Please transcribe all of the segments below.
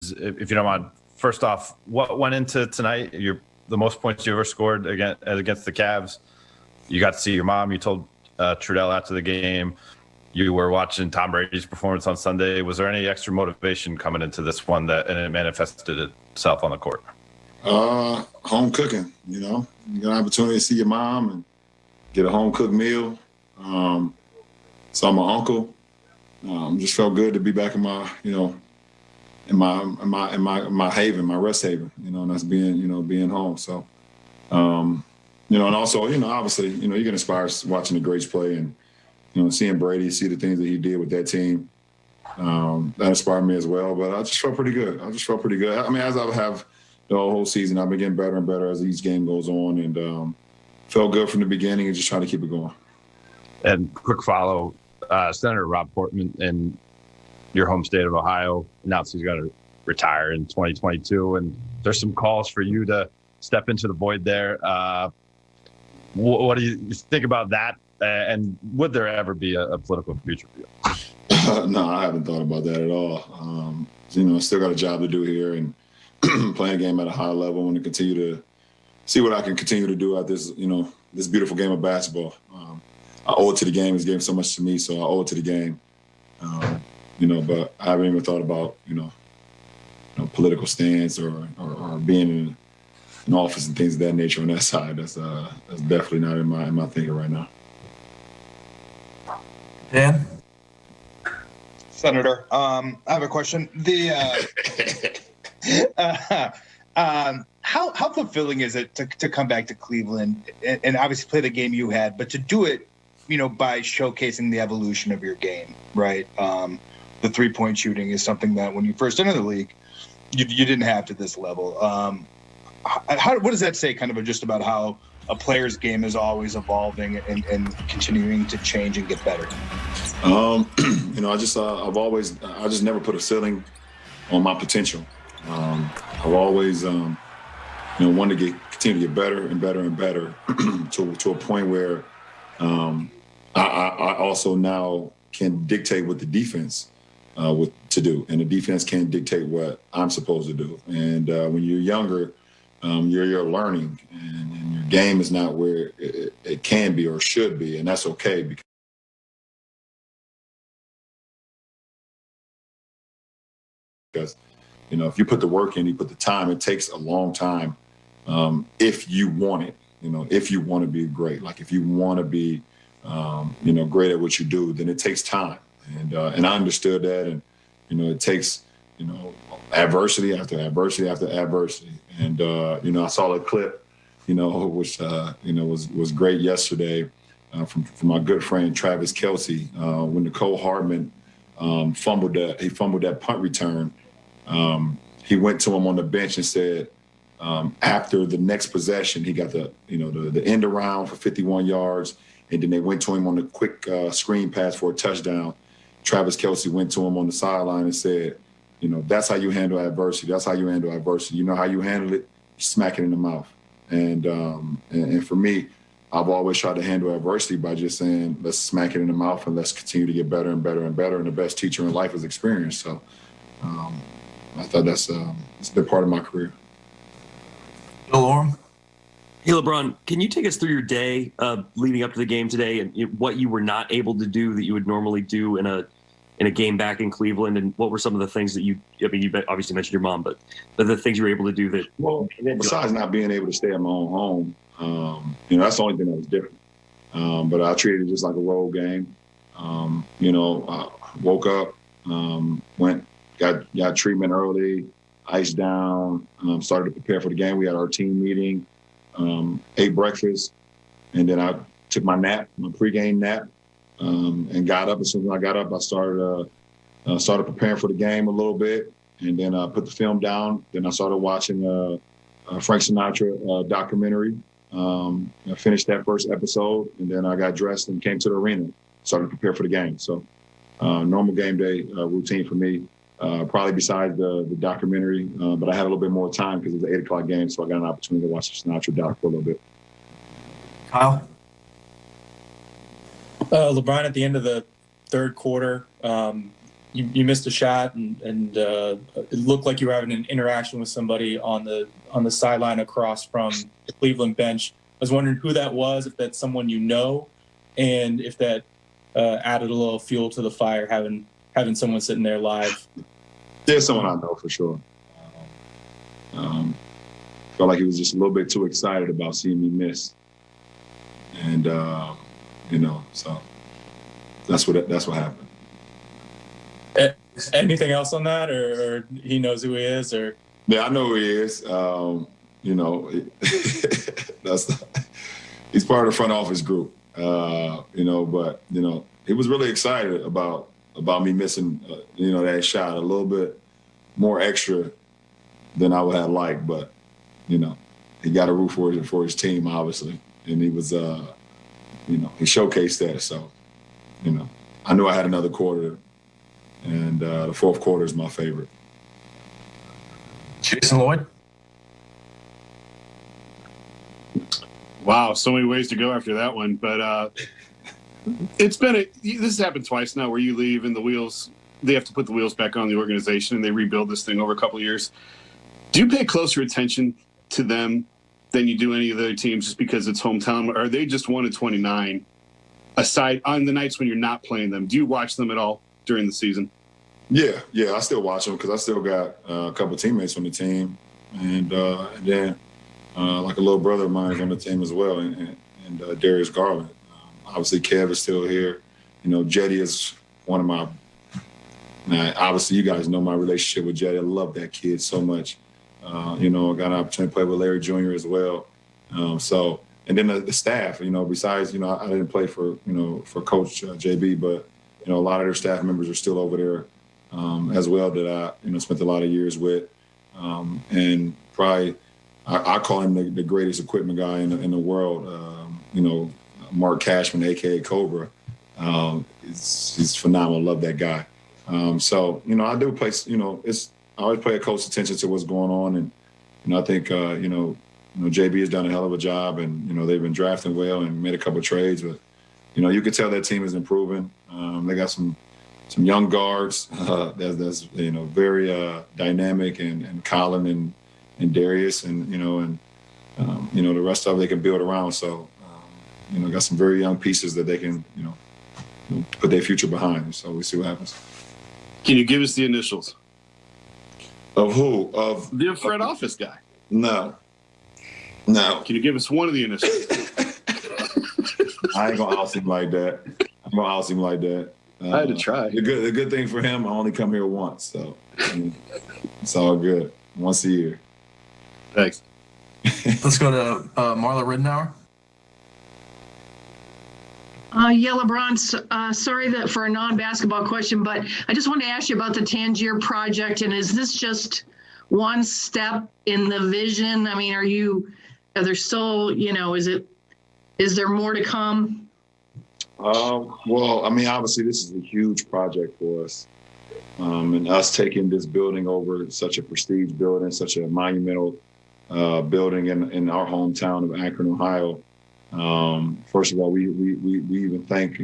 questions, if you don't mind. First off, what went into tonight? The most points you ever scored against the Cavs. You got to see your mom. You told Trudell after the game you were watching Tom Brady's performance on Sunday. Was there any extra motivation coming into this one and it manifested itself on the court? Home cooking, you get an opportunity to see your mom and get a home cooked meal. Saw my uncle. Just felt good to be back in my, in my haven, my rest haven, and that's being home. So, and also, obviously, you get inspired watching the greats play and, seeing Brady, see the things that he did with that team. That inspired me as well, but I just felt pretty good. I mean, as I have the whole season, I've been getting better and better as each game goes on, and felt good from the beginning and just trying to keep it going. And quick follow, Senator Rob Portman in your home state of Ohio announced he's going to retire in 2022, and there's some calls for you to step into the void there. What do you think about that? And would there ever be a political future for you? No, I haven't thought about that at all. I still got a job to do here and playing a game at a high level. I want to continue to see what I can continue to do at this, this beautiful game of basketball. I owe it to the game. It's given so much to me, so I owe it to the game. But I haven't even thought about, political stance or being in office and things of that nature on that side. That's definitely not in my thinking right now. Dan? Senator, I have a question. How fulfilling is it to come back to Cleveland and obviously play the game you had, but to do it, by showcasing the evolution of your game, right? The 3-point shooting is something that when you first entered the league, you didn't have to this level. What does that say kind of just about how a player's game is always evolving and continuing to change and get better? I just never put a ceiling on my potential. I've always, wanted to continue to get better and better and better to a point where I also now can dictate what the defense to do, and the defense can't dictate what I'm supposed to do. And when you're younger, you're learning, and your game is not where it can be or should be, and that's okay because if you put the work in, you put the time. It takes a long time if you want it. If you want to be great, like if you want to be, great at what you do, then it takes time. And I understood that, and it takes adversity after adversity after adversity. And I saw a clip, which was great yesterday from my good friend Travis Kelce when Nicole Hardman fumbled that punt return. He went to him on the bench and said, after the next possession, he got the end around for 51 yards, and then they went to him on the quick screen pass for a touchdown. Travis Kelce went to him on the sideline and said, that's how you handle adversity. That's how you handle adversity. You know how you handle it? Smack it in the mouth. And for me, I've always tried to handle adversity by just saying, let's smack it in the mouth and let's continue to get better and better and better. And the best teacher in life is experience. So I thought it's been part of my career. Lauren? Hey, LeBron, can you take us through your day leading up to the game today and what you were not able to do that you would normally do in a game back in Cleveland? And what were some of the things that you obviously mentioned your mom, but the things you were able to do that? Well, besides not being able to stay at my own home, that's the only thing that was different. But I treated it just like a road game. I woke up, got treatment early, iced down, started to prepare for the game. We had our team meeting, ate breakfast, and then I took my pregame nap, and got up. As soon as I got up, I started preparing for the game a little bit, and then I put the film down. Then I started watching Frank Sinatra documentary. I finished that first episode, and then I got dressed and came to the arena, started to prepare for the game. So normal game day routine for me. Probably besides the documentary, but I had a little bit more time because it was an 8 o'clock game, so I got an opportunity to watch the Sinatra doc for a little bit. Kyle? LeBron, at the end of the third quarter, you missed a shot, and it looked like you were having an interaction with somebody on the sideline across from the Cleveland bench. I was wondering who that was, if that's someone you know, and if that added a little fuel to the fire, having someone sitting there live. There's someone I know for sure. Felt like he was just a little bit too excited about seeing me miss, and so that's what happened. Anything else on that, or he knows who he is, or? Yeah, I know who he is. He's part of the front office group. But he was really excited about me missing, that shot a little bit more extra than I would have liked, but he got a root for his team, obviously, and he was, he showcased that. So, I knew I had another quarter, and the fourth quarter is my favorite. Jason Lloyd. Wow, so many ways to go after that one, but this has happened twice now where you leave and they have to put the wheels back on the organization and they rebuild this thing over a couple of years. Do you pay closer attention to them than you do any of the other teams just because it's hometown? Or are they just 1-29 aside on the nights when you're not playing them? Do you watch them at all during the season? Yeah, I still watch them because I still got a couple of teammates on the team, and then like a little brother of mine is on the team as well, and Darius Garland. Obviously, Kev is still here. Jetty is one of my. Now, obviously, you guys know my relationship with Jetty. I love that kid so much. I got an opportunity to play with Larry Jr. as well. And then the staff. Besides, I didn't play for for Coach JB, but a lot of their staff members are still over there as well that I spent a lot of years with, and probably I call him the greatest equipment guy in the world. Mark Cashman, aka Cobra, he's phenomenal. Love that guy. I do play. I always pay close attention to what's going on, and I think JB has done a hell of a job, and they've been drafting well and made a couple of trades, but you can tell that team is improving. They got some young guards that's very dynamic, and Colin and Darius, and the rest of it they can build around. So got some very young pieces that they can put their future behind. So we see what happens. Can you give us the initials? Of who? Of the front office guy? No. Can you give us one of the initials? I ain't gonna oust him like that. I had to try. The good thing for him, I only come here once, so it's all good. Once a year. Thanks. Let's go to Marla Ridenour. LeBron, sorry for a non-basketball question, but I just wanted to ask you about the Tangier project, and is this just one step in the vision? I mean, are there still, is there more to come? Well, I mean, obviously this is a huge project for us. And us taking this building over, such a prestige building, such a monumental building in our hometown of Akron, Ohio. First of all, we even thank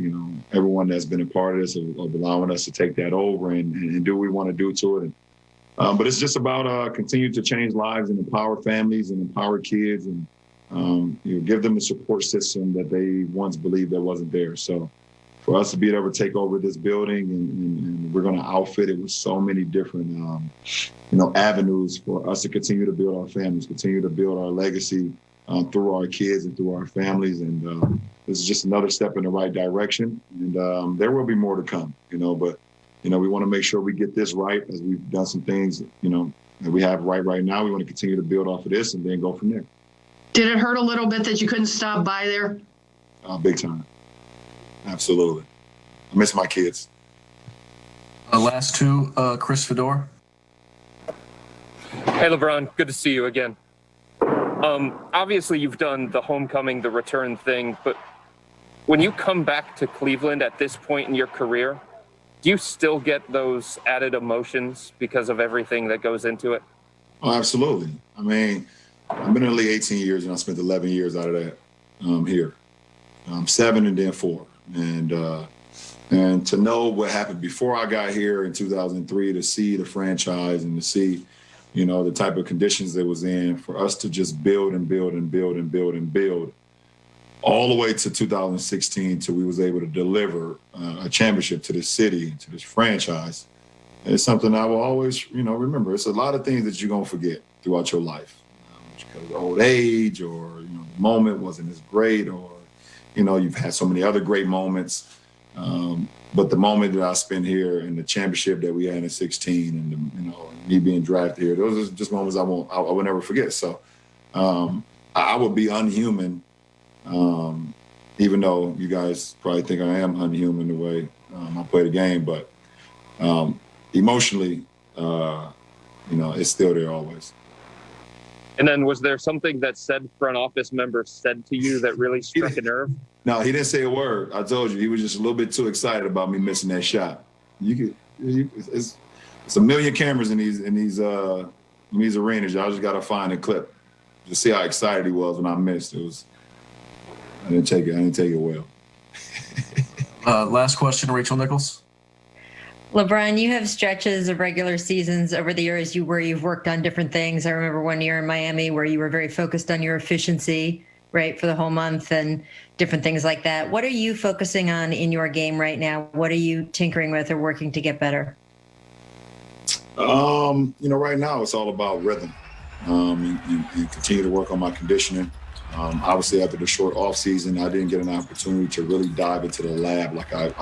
everyone that's been a part of this, of allowing us to take that over and do what we want to do to it. But it's just about continuing to change lives and empower families and empower kids, and give them a support system that they once believed that wasn't there. So for us to be able to take over this building, and we're going to outfit it with so many different avenues for us to continue to build our families, continue to build our legacy through our kids and through our families. And this is just another step in the right direction. And there will be more to come, but, we want to make sure we get this right, as we've done some things, that we have right now. We want to continue to build off of this and then go from there. Did it hurt a little bit that you couldn't stop by there? Big time. Absolutely. I miss my kids. Last two, Chris Fedor. Hey, LeBron. Good to see you again. Obviously, you've done the homecoming, the return thing, but when you come back to Cleveland at this point in your career, do you still get those added emotions because of everything that goes into it? Oh, absolutely. I mean, I've been in the league 18 years, and I spent 11 years out of that here. 7 and then 4. And, And to know what happened before I got here in 2003, to see the franchise and to see, you know, the type of conditions it was in, for us to just build and build and build and build and build all the way to 2016 till we was able to deliver a championship to this city, to this franchise. And it's something I will always, you know, remember. It's a lot of things that you're going to forget throughout your life. Because of old age, or, you know, the moment wasn't as great, or, you know, you've had so many other great moments. But the moment that I spent here and the championship that we had in 16 and, you know, me being drafted here, those are just moments I will never forget. So I would be unhuman, even though you guys probably think I am unhuman the way I play the game. But emotionally, you know, it's still there always. And then was there something that said front office member said to you that really struck a nerve? No, he didn't say a word. I told you, he was just a little bit too excited about me missing that shot. It's a million cameras in these arenas. Y'all just gotta find a clip to see how excited he was when I missed. I didn't take it well. Last question, Rachel Nichols. LeBron, you have stretches of regular seasons over the years where you've worked on different things. I remember one year in Miami where you were very focused on your efficiency, right, for the whole month and different things like that. What are you focusing on in your game right now? What are you tinkering with or working to get better? You know, right now it's all about rhythm and continue to work on my conditioning. Obviously, after the short off season, I didn't get an opportunity to really dive into the lab like I've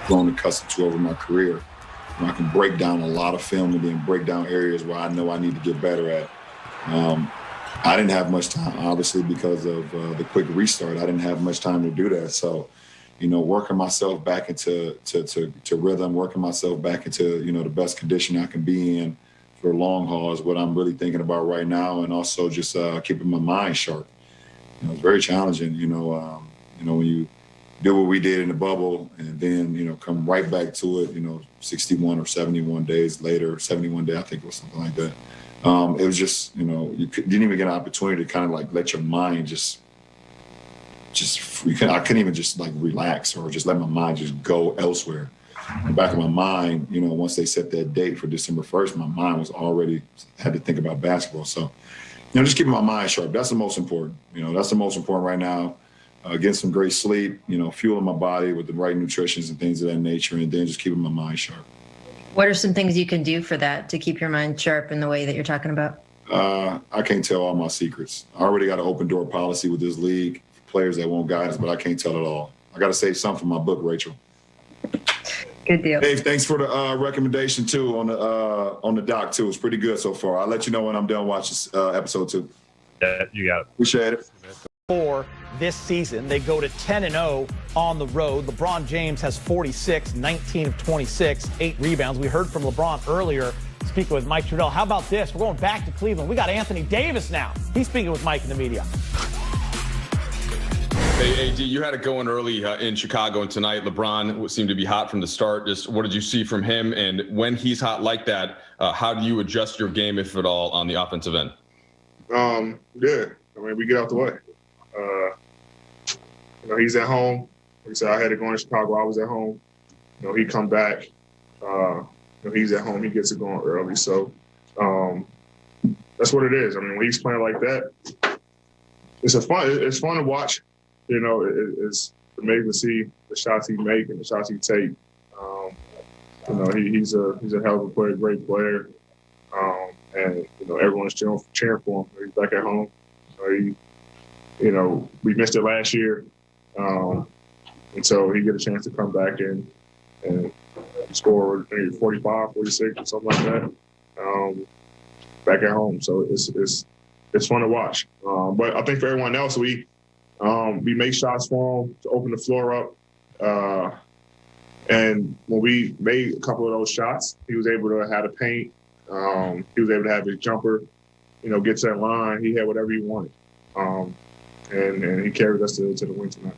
grown accustomed to over my career. I can break down a lot of film and then break down areas where I know I need to get better at. I didn't have much time, obviously, because of the quick restart. I didn't have much time to do that. So, you know, working myself back into to rhythm, working myself back into, you know, the best condition I can be in for long haul is what I'm really thinking about right now, and also just keeping my mind sharp. You know, it's very challenging, you know, when you do what we did in the bubble and then, you know, come right back to it, you know, 61 or 71 days later, 71 days, I think it was something like that. It was just, you know, you didn't even get an opportunity to kind of like let your mind I couldn't even just like relax or just let my mind just go elsewhere. In the back of my mind, you know, once they set that date for December 1st, my mind was already had to think about basketball. So, you know, just keeping my mind sharp. That's the most important. You know, that's the most important right now. Getting some great sleep, you know, fueling my body with the right nutrition and things of that nature, and then just keeping my mind sharp. What are some things you can do for that to keep your mind sharp in the way that you're talking about? I can't tell all my secrets. I already got an open door policy with this league, players that won't guide us, but I can't tell it all. I got to save some for my book, Rachel. Good deal. Dave, thanks for the recommendation too on the doc too. It's pretty good so far. I'll let you know when I'm done watching episode 2. Yeah, you got it. Appreciate it. For this season, they go to 10-0 on the road. LeBron James has 46, 19 of 26, 8 rebounds. We heard from LeBron earlier speaking with Mike Trudell. How about this? We're going back to Cleveland. We got Anthony Davis now. He's speaking with Mike in the media. Hey, AD, you had it going early in Chicago, and tonight LeBron seemed to be hot from the start. Just what did you see from him? And when he's hot like that, how do you adjust your game, if at all, on the offensive end? Yeah. I mean, we get out the way. You know, he's at home. Like I said, I had to go in Chicago. I was at home. You know, he come back. You know, he's at home. He gets it going early. So that's what it is. I mean, when he's playing like that, it's fun to watch. You know, it's amazing to see the shots he make and the shots he take. You know, he's a hell of a player, great player, and you know everyone's cheering for him. He's back at home. So you know, we missed it last year, and so he get a chance to come back and score maybe 45, 46, or something like that. Back at home, so it's fun to watch. But I think for everyone else, we made shots for him to open the floor up. And when we made a couple of those shots, he was able to have the paint. He was able to have his jumper, you know, get to that line. He had whatever he wanted. And he carried us to the win tonight.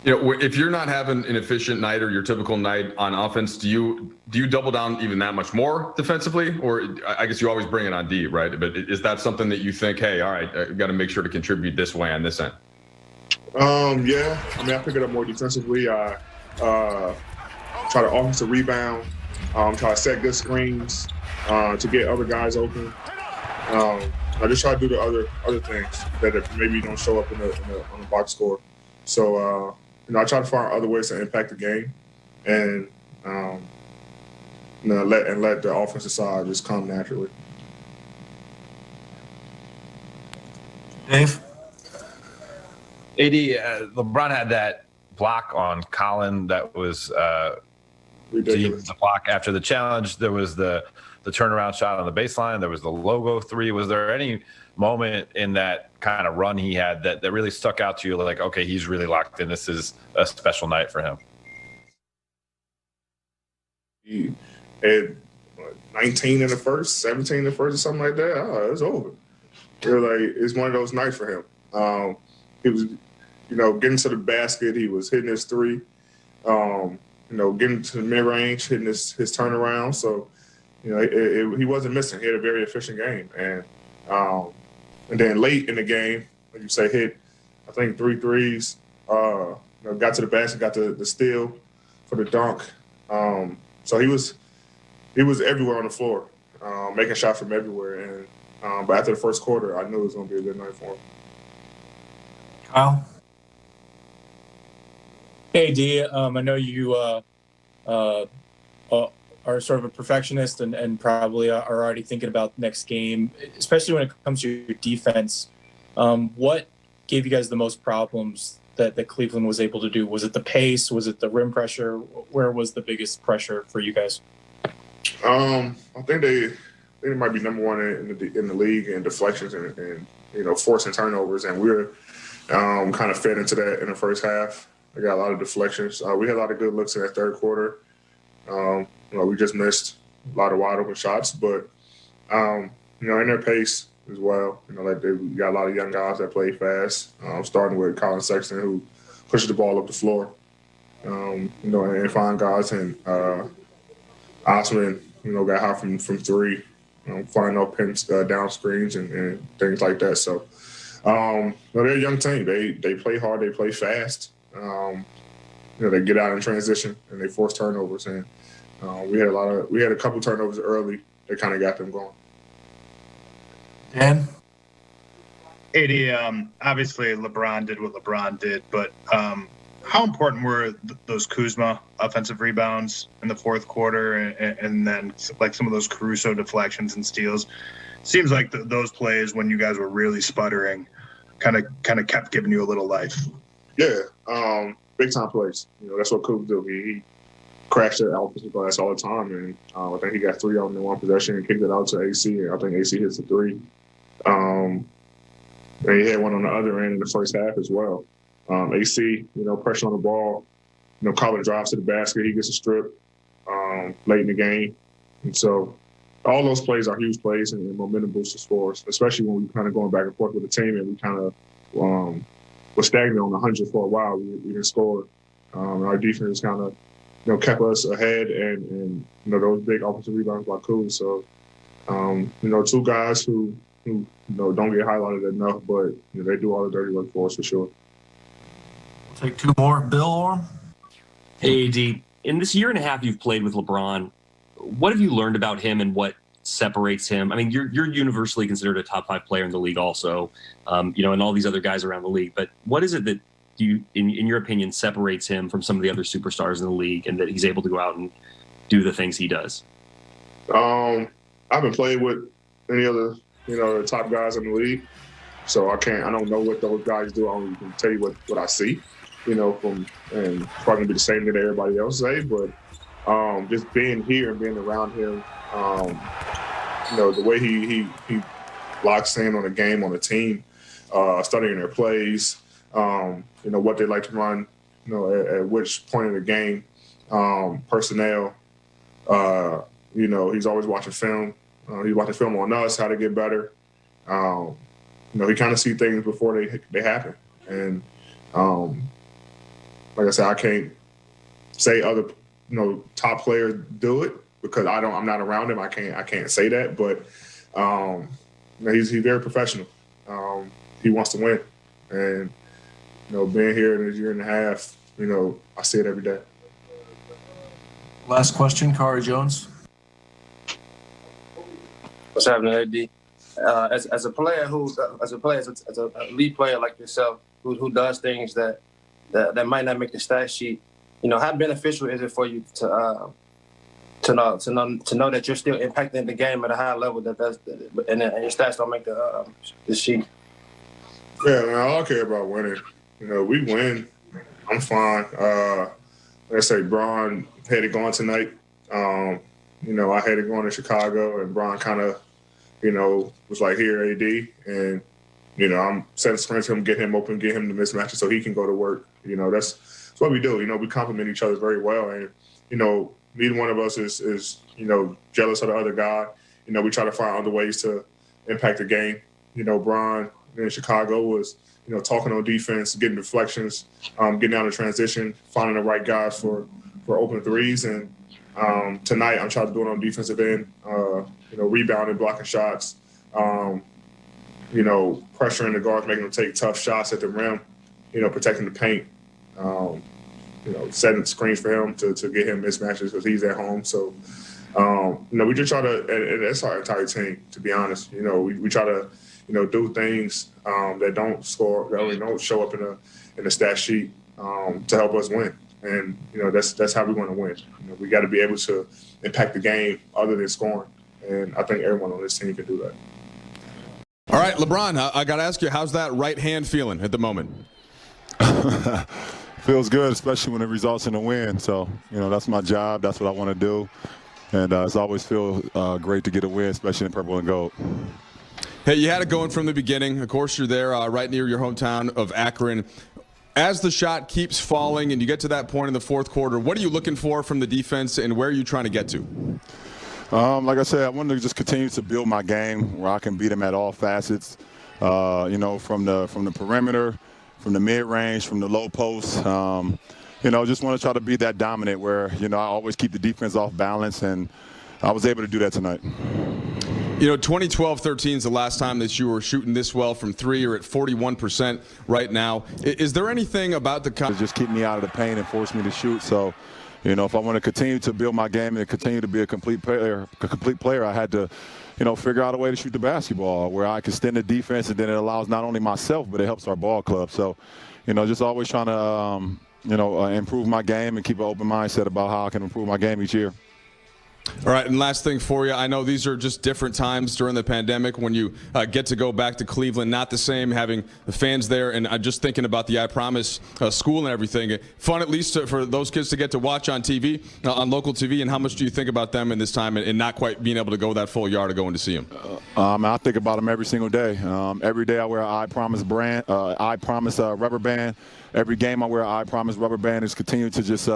You know, if you're not having an efficient night or your typical night on offense, do you double down even that much more defensively? Or I guess you always bring it on D, right? But is that something that you think, hey, all right, I've got to make sure to contribute this way on this end? Yeah. I mean, I pick it up more defensively. try to offensive rebound, try to set good screens to get other guys open. I just try to do the other things that maybe don't show up on the box score. So I try to find other ways to impact the game, and let the offensive side just come naturally. Dave? AD, LeBron had that block on Colin that was ridiculous. The block after the challenge. There was the turnaround shot on the baseline. There was the logo three. Was there any moment in that kind of run he had that really stuck out to you? Like, okay, he's really locked in. This is a special night for him. He had 19 in the first, 17 in the first, or something like that. Oh, it's over. It's one of those nights for him. He was, getting to the basket. He was hitting his three. Getting to the mid range, hitting his turnaround. So, he wasn't missing. He had a very efficient game, and then late in the game, like you say, hit I think 3 threes. Got to the basket, got the steal for the dunk. So he was everywhere on the floor, making shots from everywhere. And but after the first quarter, I knew it was going to be a good night for him. Kyle? Hey, D, I know you are sort of a perfectionist and probably are already thinking about next game, especially when it comes to your defense. What gave you guys the most problems that Cleveland was able to do? Was it the pace? Was it the rim pressure? Where was the biggest pressure for you guys? I think they might be number one in the league in deflections and forcing turnovers, and we're kind of fed into that in the first half. They got a lot of deflections. We had a lot of good looks in that third quarter. We just missed a lot of wide open shots, but in their pace as well. They got a lot of young guys that play fast. Starting with Colin Sexton, who pushes the ball up the floor. And fine guys, and Osman, got hot from three. Finding no pins, down screens and things like that. So, they're a young team. They play hard. They play fast. They get out in transition and they force turnovers. And we had a couple turnovers early that kind of got them going. Dan? AD, obviously LeBron did what LeBron did, but how important were those Kuzma offensive rebounds in the fourth quarter, and then like some of those Caruso deflections and steals? Seems like those plays when you guys were really sputtering kind of kept giving you a little life. Yeah, big time plays. That's what Kuzma do. He crashed the offensive glass all the time, and I think he got 3 on in one possession and kicked it out to AC, and I think AC hits a 3. And he had one on the other end in the first half as well. AC, pressure on the ball. Colin drives to the basket. He gets a strip late in the game. And so all those plays are huge plays and momentum boosters for us, especially when we kind of going back and forth with the team and we kind of were stagnant on 100 for a while. We didn't score. Our defense kind of, kept us ahead and those big offensive rebounds by Kuz. So, 2 guys who don't get highlighted enough, but they do all the dirty work for us for sure. We'll take 2 more. Bill Orm? Hey, AD, in this year and a half you've played with LeBron, what have you learned about him and what separates him? I mean, you're universally considered a top 5 player in the league also, and all these other guys around the league. But what is it that you, in your opinion, separates him from some of the other superstars in the league and that he's able to go out and do the things he does? I haven't played with any other, the top guys in the league. So I don't know what those guys do. I only can tell you what I see, and it's probably gonna be the same thing that everybody else say, but just being here and being around him, the way he locks in on a game, on a team, studying their plays, what they like to run, at which point in the game, personnel, he's always watching film. He's watching film on us, how to get better. He kind of see things before they happen. And like I said, I can't say other top players do it because I'm not around him. I can't say that, but he's very professional. He wants to win, and being here in this year and a half, I see it every day. Last question, Kari Jones. What's happening, AD? As a player as an elite player like yourself, who does things that might not make the stat sheet, how beneficial is it for you to know that you're still impacting the game at a high level and your stats don't make the sheet? Yeah, man, all I care about winning. We win, I'm fine. Like I say, Bron hated going tonight. I hated going to Chicago, and Bron kind of, was like, here, AD. And, I'm setting screens for him, get him open, get him the mismatches so he can go to work. That's what we do. We complement each other very well. And, neither one of us is jealous of the other guy. We try to find other ways to impact the game. Bron in Chicago was, talking on defense, getting deflections, getting out of transition, finding the right guys for open threes. And tonight I'm trying to do it on defensive end, rebounding, blocking shots, pressuring the guards, making them take tough shots at the rim, protecting the paint, setting screens for him to get him mismatches because he's at home. So, we just try to, and that's our entire team, to be honest. We try to, do things that don't score, that don't show up in the stat sheet to help us win. And, that's how we're going to win. We got to be able to impact the game other than scoring. And I think everyone on this team can do that. All right, LeBron, I got to ask you, how's that right hand feeling at the moment? Feels good, especially when it results in a win. So, that's my job. That's what I want to do. And it's always feel great to get a win, especially in purple and gold. Hey, you had it going from the beginning. Of course, you're there right near your hometown of Akron. As the shot keeps falling and you get to that point in the fourth quarter, what are you looking for from the defense and where are you trying to get to? Like I said, I want to just continue to build my game where I can beat them at all facets, from the perimeter, from the mid-range, from the low post. Just want to try to be that dominant where, I always keep the defense off balance, and I was able to do that tonight. 2012-13 is the last time that you were shooting this well from three. You're at 41% right now. Is there anything about the just keep me out of the paint and force me to shoot? So, if I want to continue to build my game and continue to be a complete player, I had to, figure out a way to shoot the basketball where I can extend the defense, and then it allows not only myself, but it helps our ball club. So, just always trying to, improve my game and keep an open mindset about how I can improve my game each year. All right, and last thing for you, I know these are just different times during the pandemic when you get to go back to Cleveland, not the same having the fans there, and just thinking about the I Promise school and everything. Fun at least for those kids to get to watch on TV, on local TV, and how much do you think about them in this time and not quite being able to go that full yard of going to see them? I think about them every single day. Every day I wear an I Promise rubber band. Every game I wear an I Promise rubber band is continue to just,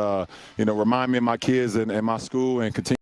remind me of my kids and my school and continue.